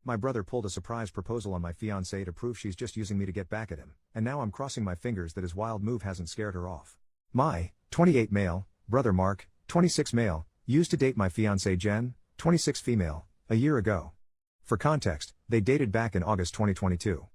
My brother pulled a surprise proposal on my fiancée to prove she's just using me to get back at him, and now I'm crossing my fingers that his wild move hasn't scared her off. My 28 male brother Mark, 26 male, used to date my fiancée Jen, 26 female, a year ago. For context, they dated back in August 2022.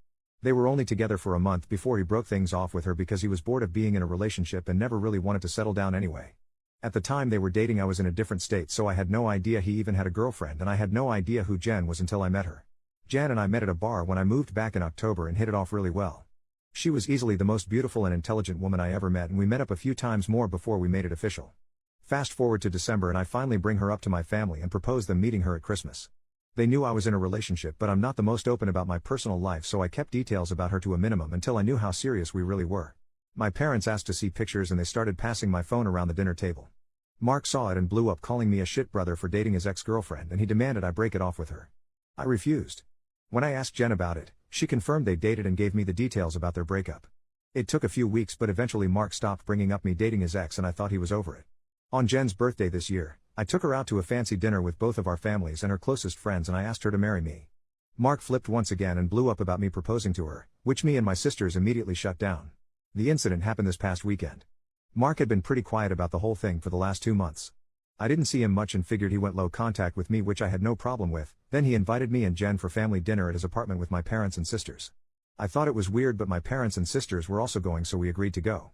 They were only together for a month before he broke things off with her because he was bored of being in a relationship and never really wanted to settle down anyway. At the time they were dating I was in a different state, so I had no idea he even had a girlfriend, and I had no idea who Jen was until I met her. Jen and I met at a bar when I moved back in October and hit it off really well. She was easily the most beautiful and intelligent woman I ever met, and we met up a few times more before we made it official. Fast forward to December and I finally bring her up to my family and propose them meeting her at Christmas. They knew I was in a relationship, but I'm not the most open about my personal life, so I kept details about her to a minimum until I knew how serious we really were. My parents asked to see pictures and they started passing my phone around the dinner table. Mark saw it and blew up, calling me a shit brother for dating his ex-girlfriend, and he demanded I break it off with her. I refused. When I asked Jen about it, she confirmed they dated and gave me the details about their breakup. It took a few weeks, but eventually Mark stopped bringing up me dating his ex and I thought he was over it. On Jen's birthday this year, I took her out to a fancy dinner with both of our families and her closest friends, and I asked her to marry me. Mark flipped once again and blew up about me proposing to her, which me and my sisters immediately shut down. The incident happened this past weekend. Mark had been pretty quiet about the whole thing for the last 2 months. I didn't see him much and figured he went low contact with me, which I had no problem with. Then he invited me and Jen for family dinner at his apartment with my parents and sisters. I thought it was weird, but my parents and sisters were also going, so we agreed to go.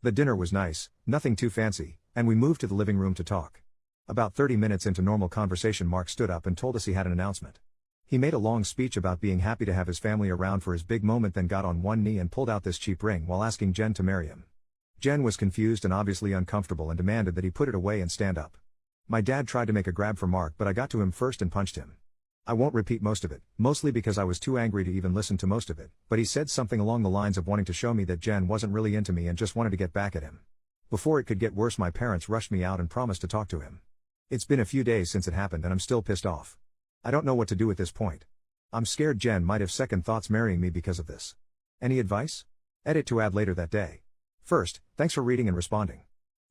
The dinner was nice, nothing too fancy, and we moved to the living room to talk. About 30 minutes into normal conversation, Mark stood up and told us he had an announcement. He made a long speech about being happy to have his family around for his big moment, then got on one knee and pulled out this cheap ring while asking Jen to marry him. Jen was confused and obviously uncomfortable and demanded that he put it away and stand up. My dad tried to make a grab for Mark, but I got to him first and punched him. I won't repeat most of it, mostly because I was too angry to even listen to most of it, but he said something along the lines of wanting to show me that Jen wasn't really into me and just wanted to get back at him. Before it could get worse, my parents rushed me out and promised to talk to him. It's been a few days since it happened and I'm still pissed off. I don't know what to do at this point. I'm scared Jen might have second thoughts marrying me because of this. Any advice? Edit to add later that day. First, thanks for reading and responding.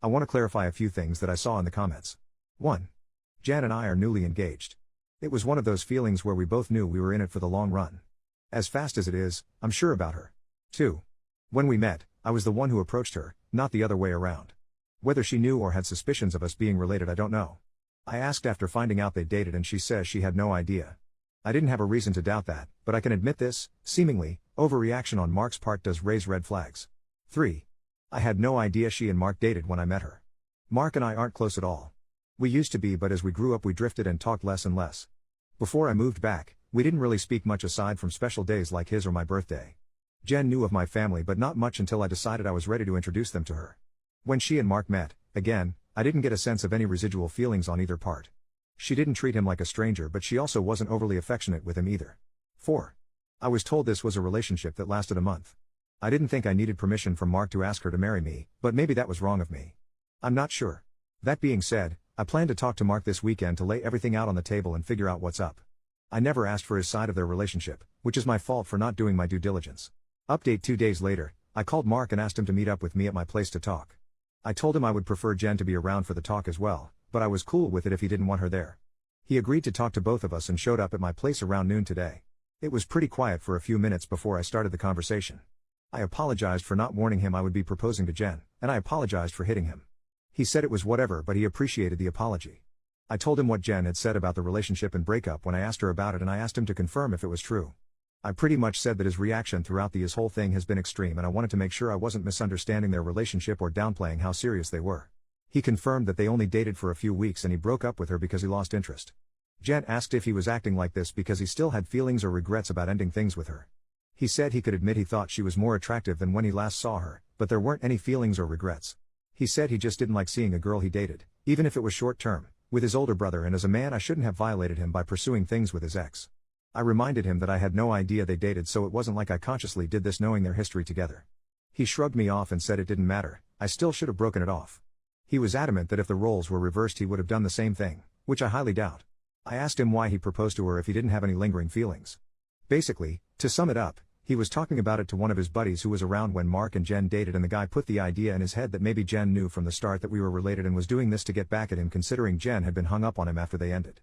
I want to clarify a few things that I saw in the comments. 1. Jen and I are newly engaged. It was one of those feelings where we both knew we were in it for the long run. As fast as it is, I'm sure about her. 2. When we met, I was the one who approached her, not the other way around. Whether she knew or had suspicions of us being related, I don't know. I asked after finding out they dated and she says she had no idea. I didn't have a reason to doubt that, but I can admit this, seemingly, overreaction on Mark's part does raise red flags. 3. I had no idea she and Mark dated when I met her. Mark and I aren't close at all. We used to be, but as we grew up we drifted and talked less and less. Before I moved back, we didn't really speak much aside from special days like his or my birthday. Jen knew of my family but not much until I decided I was ready to introduce them to her. When she and Mark met, again, I didn't get a sense of any residual feelings on either part. She didn't treat him like a stranger, but she also wasn't overly affectionate with him either. 4. I was told this was a relationship that lasted a month. I didn't think I needed permission from Mark to ask her to marry me, but maybe that was wrong of me. I'm not sure. That being said, I plan to talk to Mark this weekend to lay everything out on the table and figure out what's up. I never asked for his side of their relationship, which is my fault for not doing my due diligence. Update 2 days later, I called Mark and asked him to meet up with me at my place to talk. I told him I would prefer Jen to be around for the talk as well, but I was cool with it if he didn't want her there. He agreed to talk to both of us and showed up at my place around noon today. It was pretty quiet for a few minutes before I started the conversation. I apologized for not warning him I would be proposing to Jen, and I apologized for hitting him. He said it was whatever, but he appreciated the apology. I told him what Jen had said about the relationship and breakup when I asked her about it, and I asked him to confirm if it was true. I pretty much said that his reaction throughout this whole thing has been extreme and I wanted to make sure I wasn't misunderstanding their relationship or downplaying how serious they were. He confirmed that they only dated for a few weeks and he broke up with her because he lost interest. Jen asked if he was acting like this because he still had feelings or regrets about ending things with her. He said he could admit he thought she was more attractive than when he last saw her, but there weren't any feelings or regrets. He said he just didn't like seeing a girl he dated, even if it was short term, with his older brother, and as a man I shouldn't have violated him by pursuing things with his ex. I reminded him that I had no idea they dated, so it wasn't like I consciously did this knowing their history together. He shrugged me off and said it didn't matter, I still should have broken it off. He was adamant that if the roles were reversed he would have done the same thing, which I highly doubt. I asked him why he proposed to her if he didn't have any lingering feelings. Basically, to sum it up, he was talking about it to one of his buddies who was around when Mark and Jen dated, and the guy put the idea in his head that maybe Jen knew from the start that we were related and was doing this to get back at him, considering Jen had been hung up on him after they ended.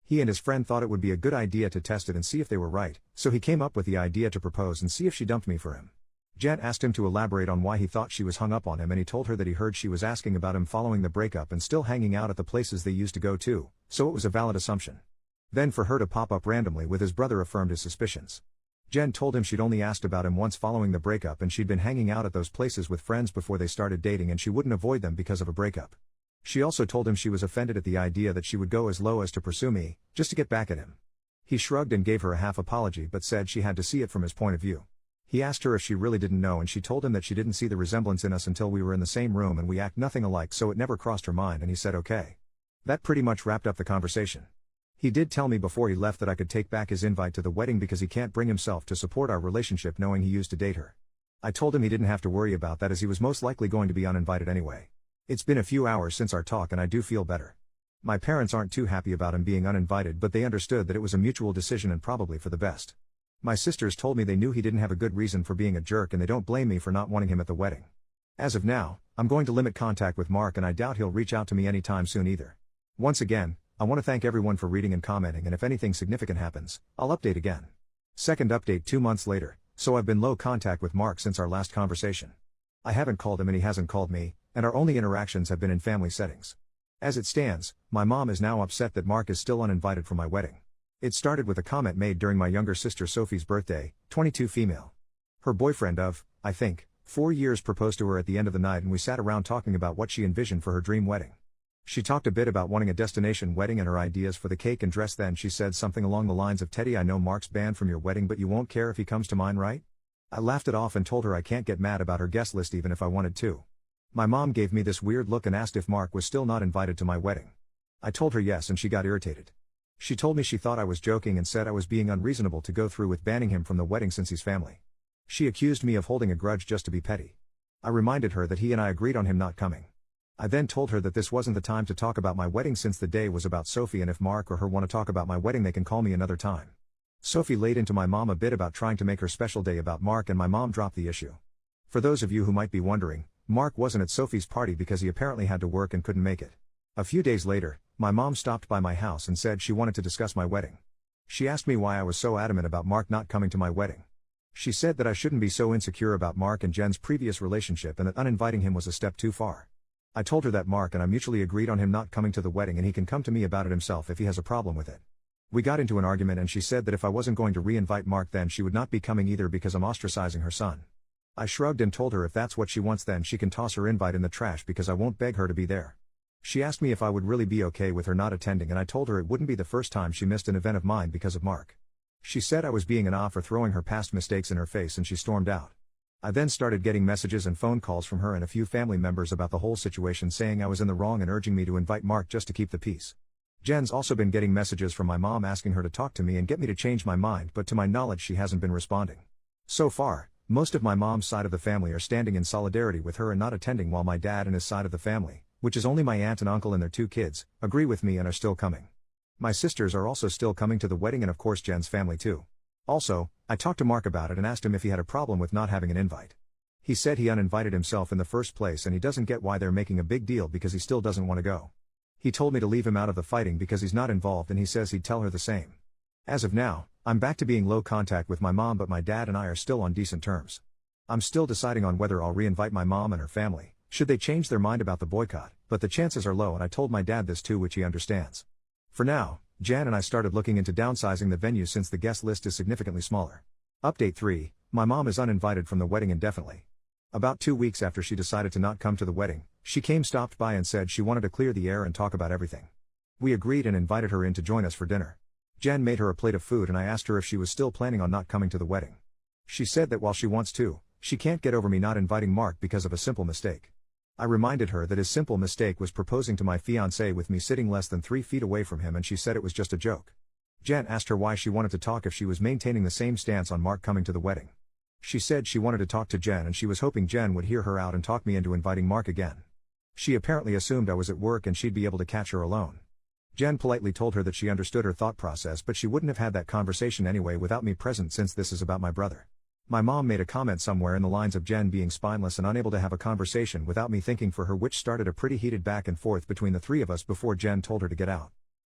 He and his friend thought it would be a good idea to test it and see if they were right, so he came up with the idea to propose and see if she dumped me for him. Jen asked him to elaborate on why he thought she was hung up on him, and he told her that he heard she was asking about him following the breakup and still hanging out at the places they used to go to, so it was a valid assumption. Then for her to pop up randomly with his brother affirmed his suspicions. Jen told him she'd only asked about him once following the breakup and she'd been hanging out at those places with friends before they started dating and she wouldn't avoid them because of a breakup. She also told him she was offended at the idea that she would go as low as to pursue me, just to get back at him. He shrugged and gave her a half apology but said she had to see it from his point of view. He asked her if she really didn't know and she told him that she didn't see the resemblance in us until we were in the same room and we act nothing alike, so it never crossed her mind, and he said okay. That pretty much wrapped up the conversation. He did tell me before he left that I could take back his invite to the wedding because he can't bring himself to support our relationship knowing he used to date her. I told him he didn't have to worry about that as he was most likely going to be uninvited anyway. It's been a few hours since our talk and I do feel better. My parents aren't too happy about him being uninvited, but they understood that it was a mutual decision and probably for the best. My sisters told me they knew he didn't have a good reason for being a jerk and they don't blame me for not wanting him at the wedding. As of now, I'm going to limit contact with Mark and I doubt he'll reach out to me anytime soon either. Once again, I want to thank everyone for reading and commenting, and if anything significant happens, I'll update again. Second update 2 months later, so I've been low contact with Mark since our last conversation. I haven't called him and he hasn't called me, and our only interactions have been in family settings. As it stands, my mom is now upset that Mark is still uninvited for my wedding. It started with a comment made during my younger sister Sophie's birthday, 22 female. Her boyfriend of, I think, 4 years proposed to her at the end of the night and we sat around talking about what she envisioned for her dream wedding. She talked a bit about wanting a destination wedding and her ideas for the cake and dress. Then she said something along the lines of, "Teddy, I know Mark's banned from your wedding but you won't care if he comes to mine, right?" I laughed it off and told her I can't get mad about her guest list even if I wanted to. My mom gave me this weird look and asked if Mark was still not invited to my wedding. I told her yes and she got irritated. She told me she thought I was joking and said I was being unreasonable to go through with banning him from the wedding since he's family. She accused me of holding a grudge just to be petty. I reminded her that he and I agreed on him not coming. I then told her that this wasn't the time to talk about my wedding since the day was about Sophie, and if Mark or her want to talk about my wedding they can call me another time. Sophie laid into my mom a bit about trying to make her special day about Mark and my mom dropped the issue. For those of you who might be wondering, Mark wasn't at Sophie's party because he apparently had to work and couldn't make it. A few days later, my mom stopped by my house and said she wanted to discuss my wedding. She asked me why I was so adamant about Mark not coming to my wedding. She said that I shouldn't be so insecure about Mark and Jen's previous relationship and that uninviting him was a step too far. I told her that Mark and I mutually agreed on him not coming to the wedding and he can come to me about it himself if he has a problem with it. We got into an argument and she said that if I wasn't going to re-invite Mark then she would not be coming either because I'm ostracizing her son. I shrugged and told her if that's what she wants then she can toss her invite in the trash because I won't beg her to be there. She asked me if I would really be okay with her not attending and I told her it wouldn't be the first time she missed an event of mine because of Mark. She said I was being an off for throwing her past mistakes in her face and she stormed out. I then started getting messages and phone calls from her and a few family members about the whole situation saying I was in the wrong and urging me to invite Mark just to keep the peace. Jen's also been getting messages from my mom asking her to talk to me and get me to change my mind, but to my knowledge she hasn't been responding. So far, most of my mom's side of the family are standing in solidarity with her and not attending, while my dad and his side of the family, which is only my aunt and uncle and their 2 kids, agree with me and are still coming. My sisters are also still coming to the wedding and of course Jen's family too. Also, I talked to Mark about it and asked him if he had a problem with not having an invite. He said he uninvited himself in the first place and he doesn't get why they're making a big deal because he still doesn't want to go. He told me to leave him out of the fighting because he's not involved and he says he'd tell her the same. As of now, I'm back to being low contact with my mom, but my dad and I are still on decent terms. I'm still deciding on whether I'll re-invite my mom and her family, should they change their mind about the boycott, but the chances are low and I told my dad this too, which he understands. For now, Jan and I started looking into downsizing the venue since the guest list is significantly smaller. Update 3, my mom is uninvited from the wedding indefinitely. About 2 weeks after she decided to not come to the wedding, she stopped by and said she wanted to clear the air and talk about everything. We agreed and invited her in to join us for dinner. Jan made her a plate of food and I asked her if she was still planning on not coming to the wedding. She said that while she wants to, she can't get over me not inviting Mark because of a simple mistake. I reminded her that his simple mistake was proposing to my fiancée with me sitting less than 3 feet away from him, and she said it was just a joke. Jan asked her why she wanted to talk if she was maintaining the same stance on Mark coming to the wedding. She said she wanted to talk to Jen and she was hoping Jen would hear her out and talk me into inviting Mark again. She apparently assumed I was at work and she'd be able to catch her alone. Jen politely told her that she understood her thought process, but she wouldn't have had that conversation anyway without me present since this is about my brother. My mom made a comment somewhere in the lines of Jen being spineless and unable to have a conversation without me thinking for her, which started a pretty heated back and forth between the 3 of us before Jen told her to get out.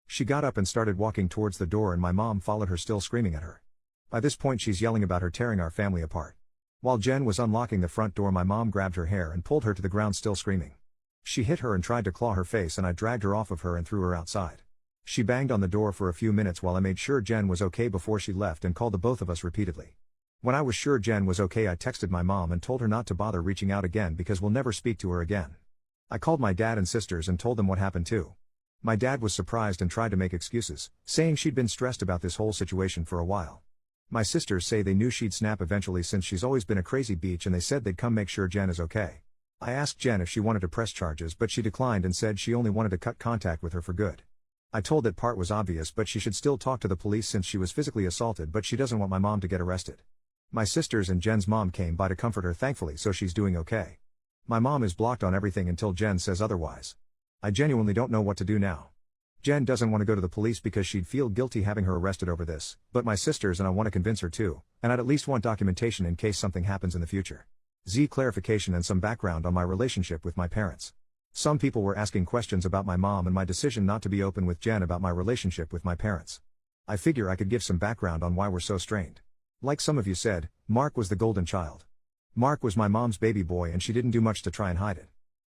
She got up and started walking towards the door and my mom followed her still screaming at her. By this point she's yelling about her tearing our family apart. While Jen was unlocking the front door my mom grabbed her hair and pulled her to the ground still screaming. She hit her and tried to claw her face and I dragged her off of her and threw her outside. She banged on the door for a few minutes while I made sure Jen was okay before she left and called the both of us repeatedly. When I was sure Jen was okay I texted my mom and told her not to bother reaching out again because we'll never speak to her again. I called my dad and sisters and told them what happened too. My dad was surprised and tried to make excuses, saying she'd been stressed about this whole situation for a while. My sisters say they knew she'd snap eventually since she's always been a crazy bitch and they said they'd come make sure Jen is okay. I asked Jen if she wanted to press charges but she declined and said she only wanted to cut contact with her for good. I told that part was obvious but she should still talk to the police since she was physically assaulted but she doesn't want my mom to get arrested. My sisters and Jen's mom came by to comfort her thankfully so she's doing okay. My mom is blocked on everything until Jen says otherwise. I genuinely don't know what to do now. Jen doesn't want to go to the police because she'd feel guilty having her arrested over this, but my sisters and I want to convince her too, and I'd at least want documentation in case something happens in the future. Clarification and some background on my relationship with my parents. Some people were asking questions about my mom and my decision not to be open with Jen about my relationship with my parents. I figure I could give some background on why we're so strained. Like some of you said, Mark was the golden child. Mark was my mom's baby boy and she didn't do much to try and hide it.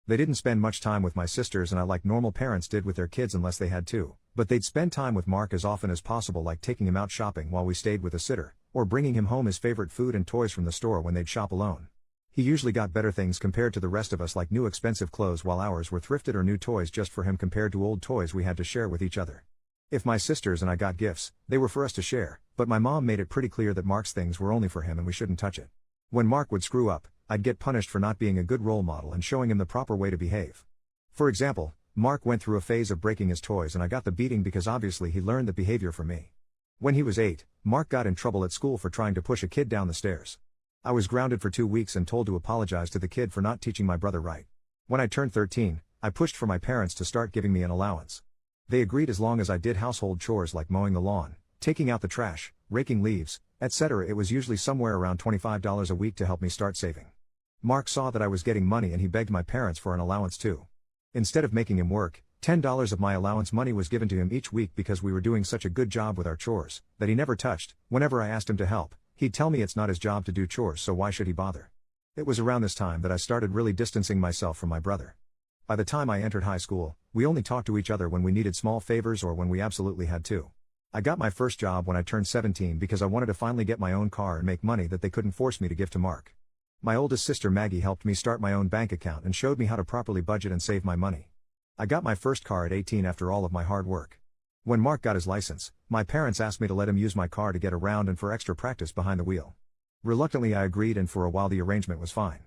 They didn't spend much time with my sisters and I like normal parents did with their kids unless they had to, but they'd spend time with Mark as often as possible like taking him out shopping while we stayed with a sitter, or bringing him home his favorite food and toys from the store when they'd shop alone. He usually got better things compared to the rest of us like new expensive clothes while ours were thrifted or new toys just for him compared to old toys we had to share with each other. If my sisters and I got gifts, they were for us to share, but my mom made it pretty clear that Mark's things were only for him and we shouldn't touch it. When Mark would screw up, I'd get punished for not being a good role model and showing him the proper way to behave. For example, Mark went through a phase of breaking his toys and I got the beating because obviously he learned the behavior from me. When he was 8, Mark got in trouble at school for trying to push a kid down the stairs. I was grounded for 2 weeks and told to apologize to the kid for not teaching my brother right. When I turned 13, I pushed for my parents to start giving me an allowance. They agreed as long as I did household chores like mowing the lawn, taking out the trash, raking leaves, etc. It was usually somewhere around $25 a week to help me start saving. Mark saw that I was getting money and he begged my parents for an allowance too. Instead of making him work, $10 of my allowance money was given to him each week because we were doing such a good job with our chores, that he never touched. Whenever I asked him to help, he'd tell me it's not his job to do chores so why should he bother. It was around this time that I started really distancing myself from my brother. By the time I entered high school, we only talked to each other when we needed small favors or when we absolutely had to. I got my first job when I turned 17 because I wanted to finally get my own car and make money that they couldn't force me to give to Mark. My oldest sister Maggie helped me start my own bank account and showed me how to properly budget and save my money. I got my first car at 18 after all of my hard work. When Mark got his license, my parents asked me to let him use my car to get around and for extra practice behind the wheel. Reluctantly I agreed and for a while the arrangement was fine.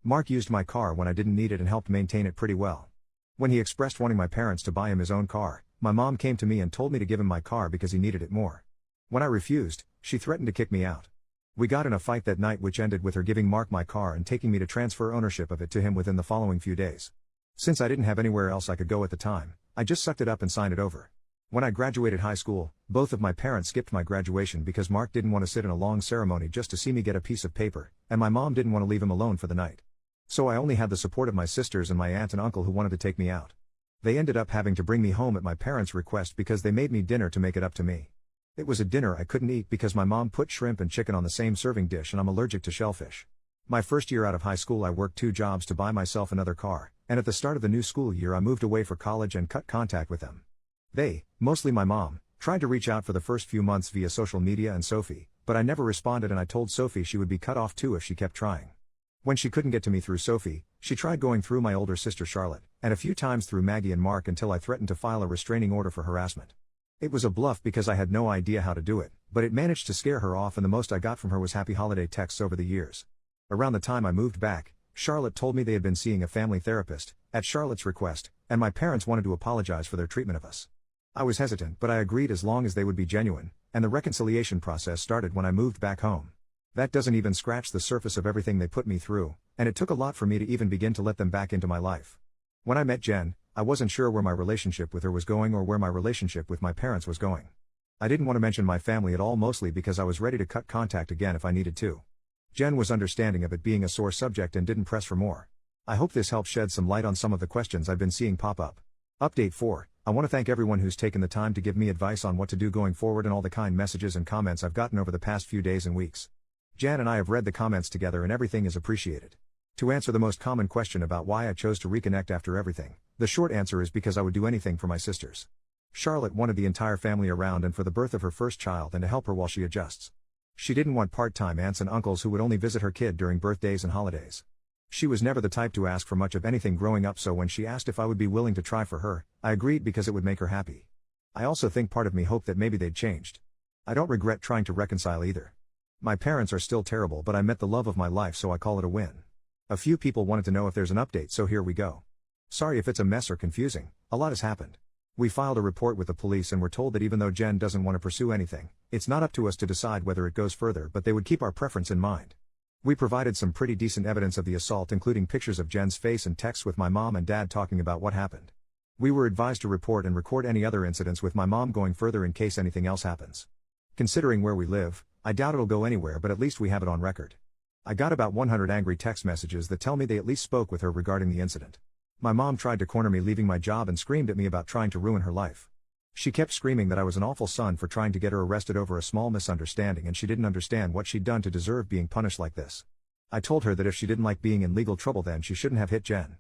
Mark used my car when I didn't need it and helped maintain it pretty well. When he expressed wanting my parents to buy him his own car, my mom came to me and told me to give him my car because he needed it more. When I refused, she threatened to kick me out. We got in a fight that night which ended with her giving Mark my car and taking me to transfer ownership of it to him within the following few days. Since I didn't have anywhere else I could go at the time, I just sucked it up and signed it over. When I graduated high school, both of my parents skipped my graduation because Mark didn't want to sit in a long ceremony just to see me get a piece of paper, and my mom didn't want to leave him alone for the night. So I only had the support of my sisters and my aunt and uncle who wanted to take me out. They ended up having to bring me home at my parents' request because they made me dinner to make it up to me. It was a dinner I couldn't eat because my mom put shrimp and chicken on the same serving dish and I'm allergic to shellfish. My first year out of high school I worked 2 jobs to buy myself another car, and at the start of the new school year I moved away for college and cut contact with them. They, mostly my mom, tried to reach out for the first few months via social media and Sophie, but I never responded and I told Sophie she would be cut off too if she kept trying. When she couldn't get to me through Sophie, she tried going through my older sister Charlotte, and a few times through Maggie and Mark until I threatened to file a restraining order for harassment. It was a bluff because I had no idea how to do it, but it managed to scare her off and the most I got from her was happy holiday texts over the years. Around the time I moved back, Charlotte told me they had been seeing a family therapist, at Charlotte's request, and my parents wanted to apologize for their treatment of us. I was hesitant but I agreed as long as they would be genuine, and the reconciliation process started when I moved back home. That doesn't even scratch the surface of everything they put me through, and it took a lot for me to even begin to let them back into my life. When I met Jen, I wasn't sure where my relationship with her was going or where my relationship with my parents was going. I didn't want to mention my family at all mostly because I was ready to cut contact again if I needed to. Jen was understanding of it being a sore subject and didn't press for more. I hope this helps shed some light on some of the questions I've been seeing pop up. Update 4. I want to thank everyone who's taken the time to give me advice on what to do going forward and all the kind messages and comments I've gotten over the past few days and weeks. Jan and I have read the comments together and everything is appreciated. To answer the most common question about why I chose to reconnect after everything, the short answer is because I would do anything for my sisters. Charlotte wanted the entire family around and for the birth of her first child and to help her while she adjusts. She didn't want part-time aunts and uncles who would only visit her kid during birthdays and holidays. She was never the type to ask for much of anything growing up, so when she asked if I would be willing to try for her, I agreed because it would make her happy. I also think part of me hoped that maybe they'd changed. I don't regret trying to reconcile either. My parents are still terrible, but I met the love of my life, so I call it a win. A few people wanted to know if there's an update, so here we go. Sorry if it's a mess or confusing, a lot has happened. We filed a report with the police and were told that even though Jen doesn't want to pursue anything, it's not up to us to decide whether it goes further, but they would keep our preference in mind. We provided some pretty decent evidence of the assault, including pictures of Jen's face and texts with my mom and dad talking about what happened. We were advised to report and record any other incidents with my mom going further in case anything else happens. Considering where we live, I doubt it'll go anywhere, but at least we have it on record. I got about 100 angry text messages that tell me they at least spoke with her regarding the incident. My mom tried to corner me leaving my job and screamed at me about trying to ruin her life. She kept screaming that I was an awful son for trying to get her arrested over a small misunderstanding and she didn't understand what she'd done to deserve being punished like this. I told her that if she didn't like being in legal trouble then she shouldn't have hit Jen.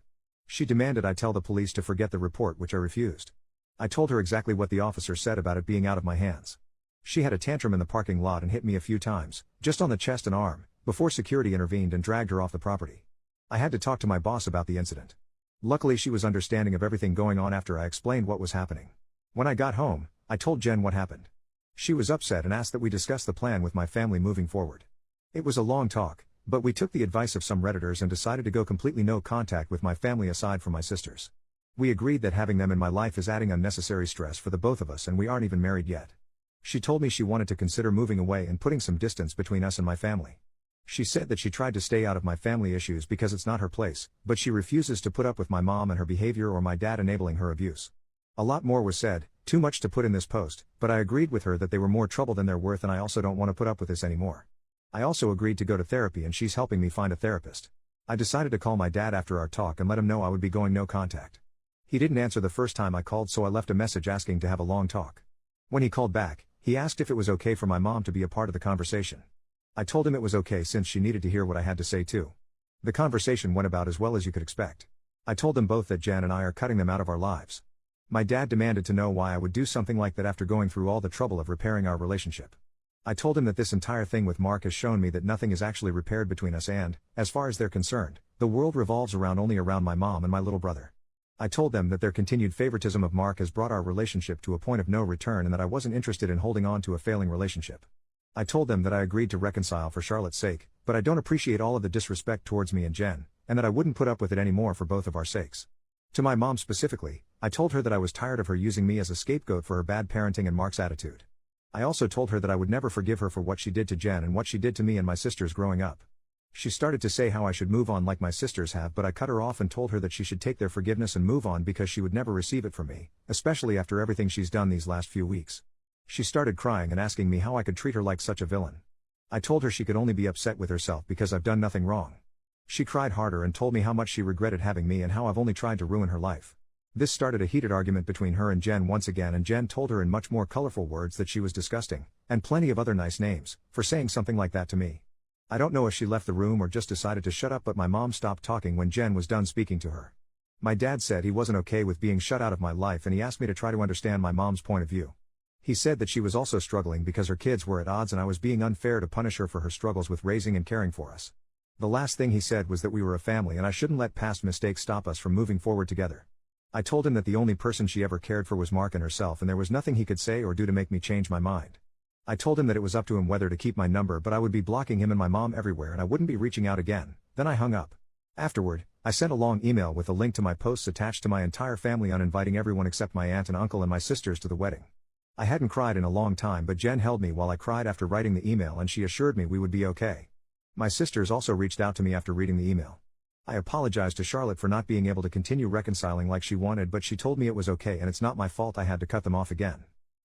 She demanded I tell the police to forget the report, which I refused. I told her exactly what the officer said about it being out of my hands. She had a tantrum in the parking lot and hit me a few times, just on the chest and arm, before security intervened and dragged her off the property. I had to talk to my boss about the incident. Luckily she was understanding of everything going on after I explained what was happening. When I got home, I told Jen what happened. She was upset and asked that we discuss the plan with my family moving forward. It was a long talk, but we took the advice of some Redditors and decided to go completely no contact with my family aside from my sisters. We agreed that having them in my life is adding unnecessary stress for the both of us and we aren't even married yet. She told me she wanted to consider moving away and putting some distance between us and my family. She said that she tried to stay out of my family issues because it's not her place, but she refuses to put up with my mom and her behavior or my dad enabling her abuse. A lot more was said, too much to put in this post, but I agreed with her that they were more trouble than they're worth and I also don't want to put up with this anymore. I also agreed to go to therapy and she's helping me find a therapist. I decided to call my dad after our talk and let him know I would be going no contact. He didn't answer the first time I called, so I left a message asking to have a long talk. When he called back, he asked if it was okay for my mom to be a part of the conversation. I told him it was okay since she needed to hear what I had to say too. The conversation went about as well as you could expect. I told them both that Jan and I are cutting them out of our lives. My dad demanded to know why I would do something like that after going through all the trouble of repairing our relationship. I told him that this entire thing with Mark has shown me that nothing is actually repaired between us and, as far as they're concerned, the world revolves only around my mom and my little brother. I told them that their continued favoritism of Mark has brought our relationship to a point of no return and that I wasn't interested in holding on to a failing relationship. I told them that I agreed to reconcile for Charlotte's sake, but I don't appreciate all of the disrespect towards me and Jen, and that I wouldn't put up with it anymore for both of our sakes. To my mom specifically, I told her that I was tired of her using me as a scapegoat for her bad parenting and Mark's attitude. I also told her that I would never forgive her for what she did to Jen and what she did to me and my sisters growing up. She started to say how I should move on like my sisters have, but I cut her off and told her that she should take their forgiveness and move on because she would never receive it from me, especially after everything she's done these last few weeks. She started crying and asking me how I could treat her like such a villain. I told her she could only be upset with herself because I've done nothing wrong. She cried harder and told me how much she regretted having me and how I've only tried to ruin her life. This started a heated argument between her and Jen once again, and Jen told her in much more colorful words that she was disgusting, and plenty of other nice names, for saying something like that to me. I don't know if she left the room or just decided to shut up, but my mom stopped talking when Jen was done speaking to her. My dad said he wasn't okay with being shut out of my life and he asked me to try to understand my mom's point of view. He said that she was also struggling because her kids were at odds and I was being unfair to punish her for her struggles with raising and caring for us. The last thing he said was that we were a family and I shouldn't let past mistakes stop us from moving forward together. I told him that the only person she ever cared for was Mark and herself and there was nothing he could say or do to make me change my mind. I told him that it was up to him whether to keep my number, but I would be blocking him and my mom everywhere and I wouldn't be reaching out again. Then I hung up. Afterward, I sent a long email with a link to my posts attached to my entire family uninviting everyone except my aunt and uncle and my sisters to the wedding. I hadn't cried in a long time, but Jen held me while I cried after writing the email and she assured me we would be okay. My sisters also reached out to me after reading the email. I apologized to Charlotte for not being able to continue reconciling like she wanted, but she told me it was okay and it's not my fault I had to cut them off again.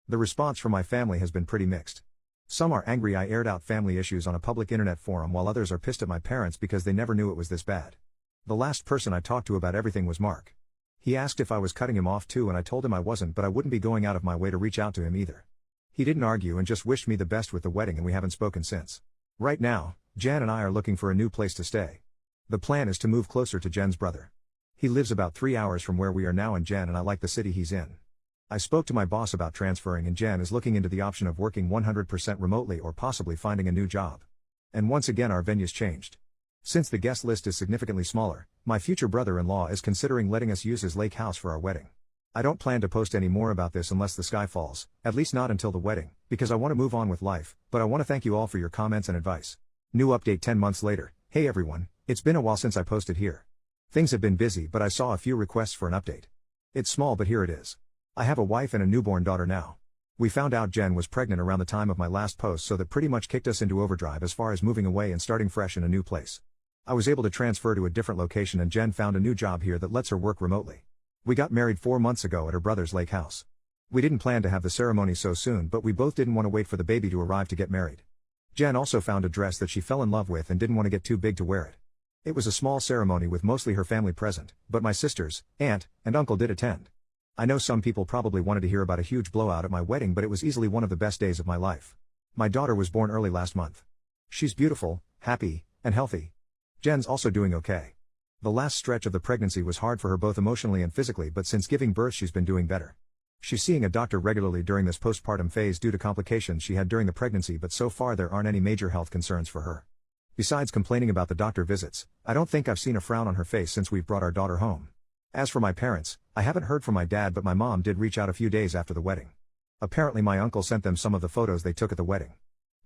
The response from my family has been pretty mixed. Some are angry I aired out family issues on a public internet forum, while others are pissed at my parents because they never knew it was this bad. The last person I talked to about everything was Mark. He asked if I was cutting him off too, and I told him I wasn't, but I wouldn't be going out of my way to reach out to him either. He didn't argue and just wished me the best with the wedding, and we haven't spoken since. Right now, Jan and I are looking for a new place to stay. The plan is to move closer to Jen's brother. He lives about 3 hours from where we are now, and Jen and I like the city he's in. I spoke to my boss about transferring, and Jen is looking into the option of working 100% remotely or possibly finding a new job. And once again our venue's changed. Since the guest list is significantly smaller, my future brother-in-law is considering letting us use his lake house for our wedding. I don't plan to post any more about this unless the sky falls, at least not until the wedding, because I want to move on with life, but I want to thank you all for your comments and advice. New update 10 months later. Hey everyone, it's been a while since I posted here. Things have been busy, but I saw a few requests for an update. It's small, but here it is. I have a wife and a newborn daughter now. We found out Jen was pregnant around the time of my last post, so that pretty much kicked us into overdrive as far as moving away and starting fresh in a new place. I was able to transfer to a different location, and Jen found a new job here that lets her work remotely. We got married 4 months ago at her brother's lake house. We didn't plan to have the ceremony so soon, but we both didn't want to wait for the baby to arrive to get married. Jen also found a dress that she fell in love with and didn't want to get too big to wear it. It was a small ceremony with mostly her family present, but my sisters, aunt, and uncle did attend. I know some people probably wanted to hear about a huge blowout at my wedding, but it was easily one of the best days of my life. My daughter was born early last month. She's beautiful, happy, and healthy. Jen's also doing okay. The last stretch of the pregnancy was hard for her both emotionally and physically, but since giving birth she's been doing better. She's seeing a doctor regularly during this postpartum phase due to complications she had during the pregnancy, but so far there aren't any major health concerns for her. Besides complaining about the doctor visits, I don't think I've seen a frown on her face since we've brought our daughter home. As for my parents, I haven't heard from my dad, but my mom did reach out a few days after the wedding. Apparently my uncle sent them some of the photos they took at the wedding.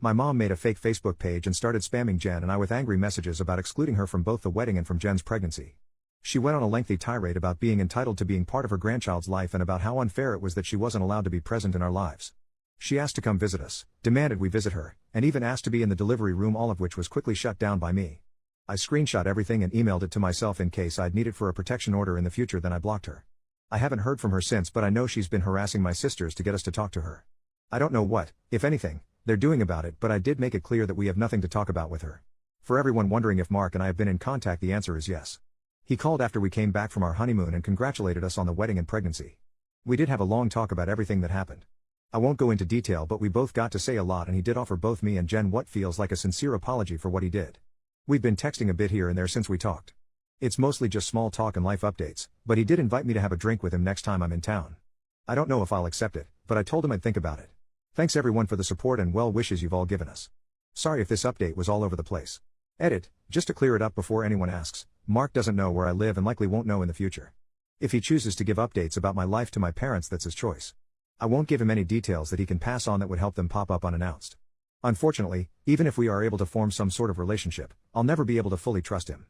My mom made a fake Facebook page and started spamming Jen and I with angry messages about excluding her from both the wedding and from Jen's pregnancy. She went on a lengthy tirade about being entitled to being part of her grandchild's life and about how unfair it was that she wasn't allowed to be present in our lives. She asked to come visit us, demanded we visit her, and even asked to be in the delivery room, all of which was quickly shut down by me. I screenshot everything and emailed it to myself in case I'd need it for a protection order in the future, then I blocked her. I haven't heard from her since, but I know she's been harassing my sisters to get us to talk to her. I don't know what, if anything, they're doing about it, but I did make it clear that we have nothing to talk about with her. For everyone wondering if Mark and I have been in contact, the answer is yes. He called after we came back from our honeymoon and congratulated us on the wedding and pregnancy. We did have a long talk about everything that happened. I won't go into detail, but we both got to say a lot, and he did offer both me and Jen what feels like a sincere apology for what he did. We've been texting a bit here and there since we talked. It's mostly just small talk and life updates, but he did invite me to have a drink with him next time I'm in town. I don't know if I'll accept it, but I told him I'd think about it. Thanks everyone for the support and well wishes you've all given us. Sorry if this update was all over the place. Edit, just to clear it up before anyone asks, Mark doesn't know where I live and likely won't know in the future. If he chooses to give updates about my life to my parents, that's his choice. I won't give him any details that he can pass on that would help them pop up unannounced. Unfortunately, even if we are able to form some sort of relationship, I'll never be able to fully trust him.